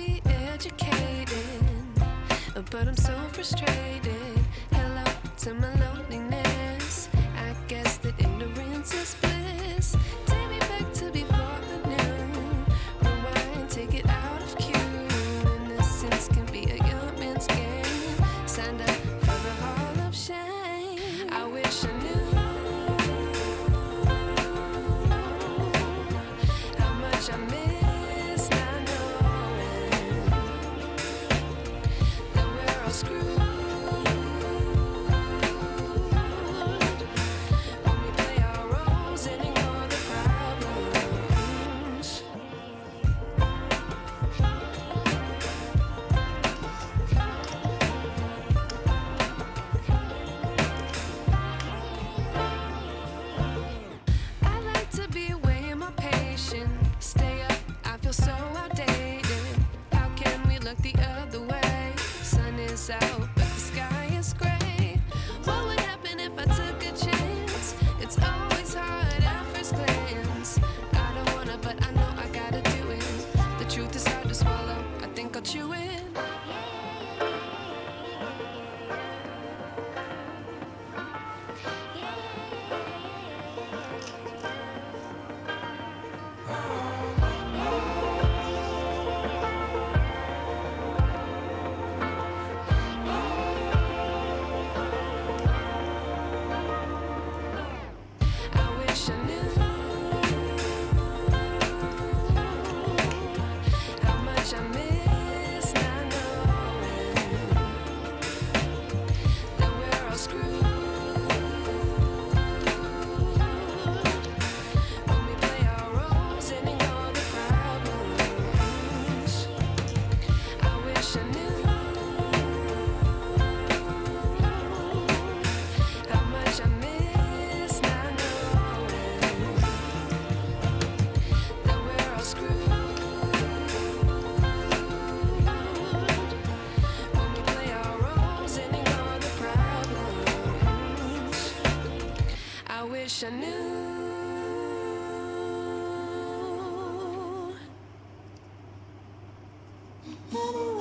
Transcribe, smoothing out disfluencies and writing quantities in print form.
be educated, but I'm so frustrated. Hello to my loneliness. I guess that ignorance is bliss. Take me back to before I knew. Rewind, take it out of cue. Innocence can be a young man's game. Signed up for the hall of shame. I wish I knew how much I miss not knowing that we're all screwed. When we play our roles and ignore the problems. I like to be away in my patience. Stay up, I feel so outdated. How can we look the other way? Sun is out, but the sky is gray. What would happen if I took a chance? It's always hard at first glance. I don't wanna, but I know I gotta do it. The truth is hard to swallow, I think I'll chew it. I wish I knew how much I miss not knowing that we're all screwed. When we play our roles and ignore the problems. I wish I knew how much I miss not knowing that we're all screwed. When we play our roles and ignore the problems. I wish I knew. Thank